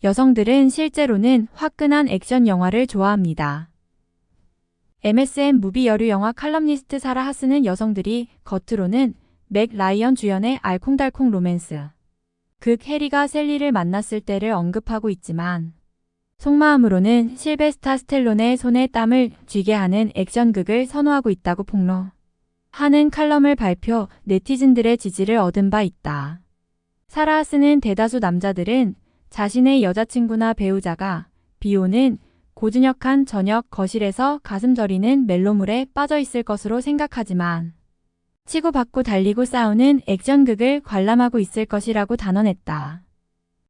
여성들은 실제로는 화끈한 액션 영화를 좋아합니다. MSN 무비 여류 영화 칼럼니스트 사라 하스는 여성들이 겉으로는 맥 라이언 주연의 알콩달콩 로맨스, 극 해리가 셀리를 만났을 때를 언급하고 있지만 속마음으로는 실베스타 스텔론의 손에 땀을 쥐게 하는 액션극을 선호하고 있다고 폭로하는 칼럼을 발표, 네티즌들의 지지를 얻은 바 있다. 사라 하스는 대다수 남자들은 자신의 여자친구나 배우자가 비오는 고즈넉한 저녁 거실에서 가슴 저리는 멜로물에 빠져 있을 것으로 생각하지만 치고받고 달리고 싸우는 액션극을 관람하고 있을 것이라고 단언했다.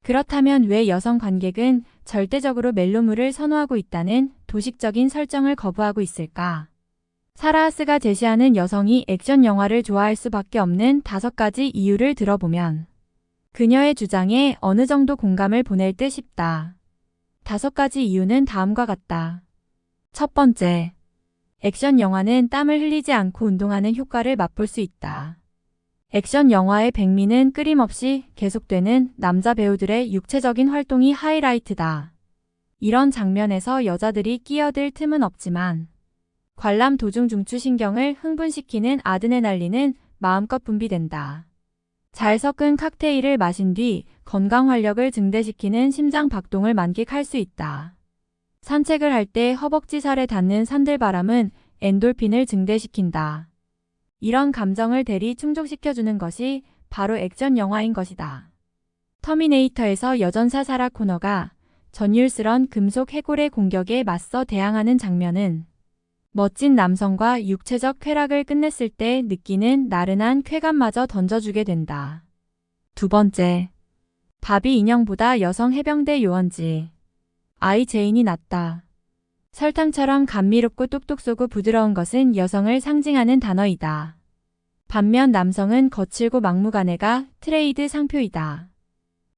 그렇다면 왜 여성 관객은 절대적으로 멜로물을 선호하고 있다는 도식적인 설정을 거부하고 있을까? 사라 하스가 제시하는 여성이 액션 영화를 좋아할 수밖에 없는 5가지 이유를 들어보면 그녀의 주장에 어느 정도 공감을 보낼 듯 싶다. 5가지 이유는 다음과 같다. 첫 번째, 액션 영화는 땀을 흘리지 않고 운동하는 효과를 맛볼 수 있다. 액션 영화의 백미는 끊임없이 계속되는 남자 배우들의 육체적인 활동이 하이라이트다. 이런 장면에서 여자들이 끼어들 틈은 없지만 관람 도중 중추신경을 흥분시키는 아드레날린은 마음껏 분비된다. 잘 섞은 칵테일을 마신 뒤 건강 활력을 증대시키는 심장 박동을 만끽할 수 있다. 산책을 할 때 허벅지 살에 닿는 산들바람은 엔돌핀을 증대시킨다. 이런 감정을 대리 충족시켜주는 것이 바로 액션 영화인 것이다. 터미네이터에서 여전사 사라 코너가 전율스런 금속 해골의 공격에 맞서 대항하는 장면은 멋진 남성과 육체적 쾌락을 끝냈을 때 느끼는 나른한 쾌감마저 던져주게 된다. 두 번째, 바비 인형보다 여성 해병대 요원지 아이 제인이 낫다. 설탕처럼 감미롭고 똑똑 쏘고 부드러운 것은 여성을 상징하는 단어이다. 반면 남성은 거칠고 막무가내가 트레이드 상표이다.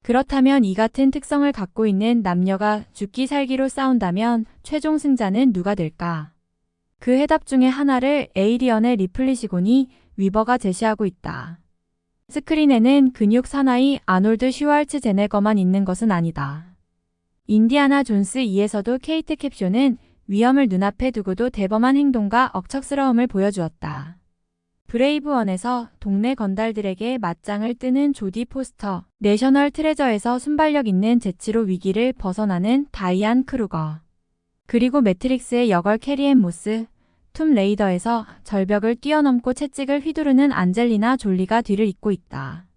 그렇다면 이 같은 특성을 갖고 있는 남녀가 죽기 살기로 싸운다면 최종 승자는 누가 될까? 그 해답 중에 하나를 에이리언의 리플리 시고니 위버가 제시하고 있다. 스크린에는 근육 사나이 아놀드 슈왈츠제네거만 있는 것은 아니다. 인디아나 존스 2에서도 케이트 캡쇼는 위험을 눈앞에 두고도 대범한 행동과 억척스러움을 보여주었다. 브레이브 1에서 동네 건달들에게 맞짱을 뜨는 조디 포스터, 내셔널 트레저에서 순발력 있는 재치로 위기를 벗어나는 다이안 크루거, 그리고 매트릭스의 여걸 캐리앤 모스, 툼 레이더에서 절벽을 뛰어넘고 채찍을 휘두르는 안젤리나 졸리가 뒤를 잇고 있다.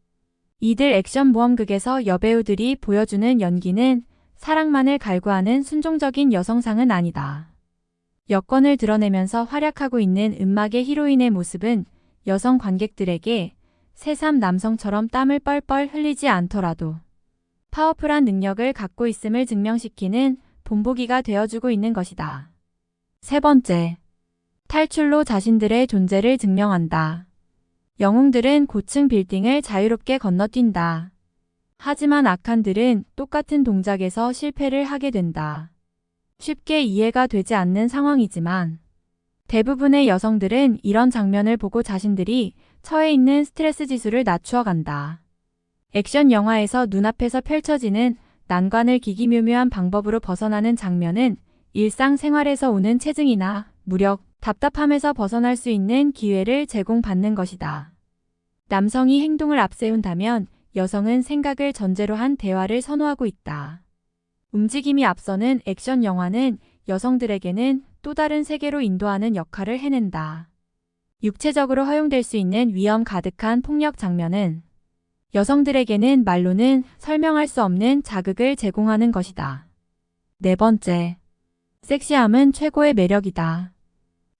이들 액션 모험극에서 여배우들이 보여주는 연기는 사랑만을 갈구하는 순종적인 여성상은 아니다. 여권을 드러내면서 활약하고 있는 음악의 히로인의 모습은 여성 관객들에게 새삼 남성처럼 땀을 뻘뻘 흘리지 않더라도 파워풀한 능력을 갖고 있음을 증명시키는 본보기가 되어주고 있는 것이다. 세 번째, 탈출로 자신들의 존재를 증명한다. 영웅들은 고층 빌딩을 자유롭게 건너뛴다. 하지만 악한들은 똑같은 동작에서 실패를 하게 된다. 쉽게 이해가 되지 않는 상황이지만 대부분의 여성들은 이런 장면을 보고 자신들이 처해 있는 스트레스 지수를 낮추어 간다. 액션 영화에서 눈앞에서 펼쳐지는 난관을 기기묘묘한 방법으로 벗어나는 장면은 일상생활에서 오는 체증이나 무력, 답답함에서 벗어날 수 있는 기회를 제공받는 것이다. 남성이 행동을 앞세운다면 여성은 생각을 전제로 한 대화를 선호하고 있다. 움직임이 앞서는 액션 영화는 여성들에게는 또 다른 세계로 인도하는 역할을 해낸다. 육체적으로 허용될 수 있는 위험 가득한 폭력 장면은 여성들에게는 말로는 설명할 수 없는 자극을 제공하는 것이다. 네 번째, 섹시함은 최고의 매력이다.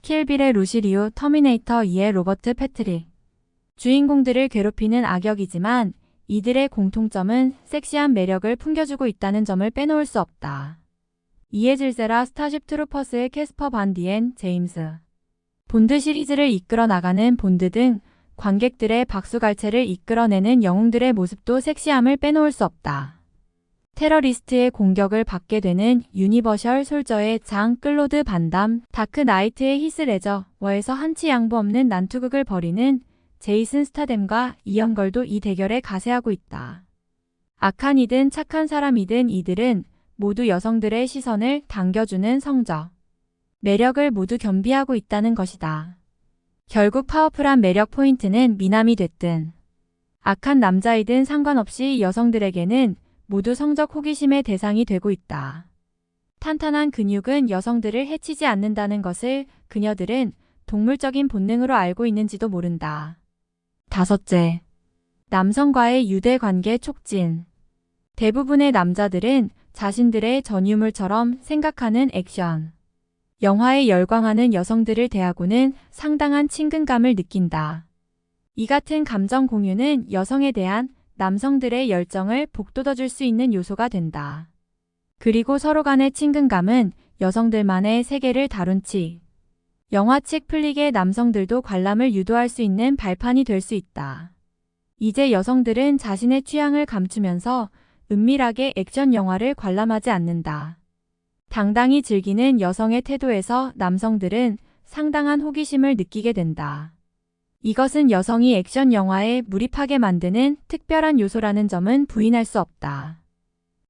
킬빌의 루시 리우, 터미네이터 2의 로버트 패트릭. 주인공들을 괴롭히는 악역이지만 이들의 공통점은 섹시한 매력을 풍겨주고 있다는 점을 빼놓을 수 없다. 이에 질세라, 스타쉽 트루퍼스의 캐스퍼 반 디엔 제임스, 본드 시리즈를 이끌어 나가는 본드 등 관객들의 박수갈채를 이끌어내는 영웅들의 모습도 섹시함을 빼놓을 수 없다. 테러리스트의 공격을 받게 되는 유니버셜 솔저의 장 클로드 반담, 다크 나이트의 히스 레저워에서 한치 양보 없는 난투극을 벌이는 제이슨 스타뎀과 이언걸도 이 대결에 가세하고 있다. 악한 이든 착한 사람이든 이들은 모두 여성들의 시선을 당겨주는 성적, 매력을 모두 겸비하고 있다는 것이다. 결국 파워풀한 매력 포인트는 미남이 됐든 악한 남자이든 상관없이 여성들에게는 모두 성적 호기심의 대상이 되고 있다. 탄탄한 근육은 여성들을 해치지 않는다는 것을 그녀들은 동물적인 본능으로 알고 있는지도 모른다. 다섯째, 남성과의 유대 관계 촉진. 대부분의 남자들은 자신들의 전유물처럼 생각하는 액션, 영화에 열광하는 여성들을 대하고는 상당한 친근감을 느낀다. 이 같은 감정 공유는 여성에 대한 남성들의 열정을 복돋아줄 수 있는 요소가 된다. 그리고 서로 간의 친근감은 여성들만의 세계를 다룬 치, 영화식 플릭의 남성들도 관람을 유도할 수 있는 발판이 될 수 있다. 이제 여성들은 자신의 취향을 감추면서 은밀하게 액션 영화를 관람하지 않는다. 당당히 즐기는 여성의 태도에서 남성들은 상당한 호기심을 느끼게 된다. 이것은 여성이 액션 영화에 몰입하게 만드는 특별한 요소라는 점은 부인할 수 없다.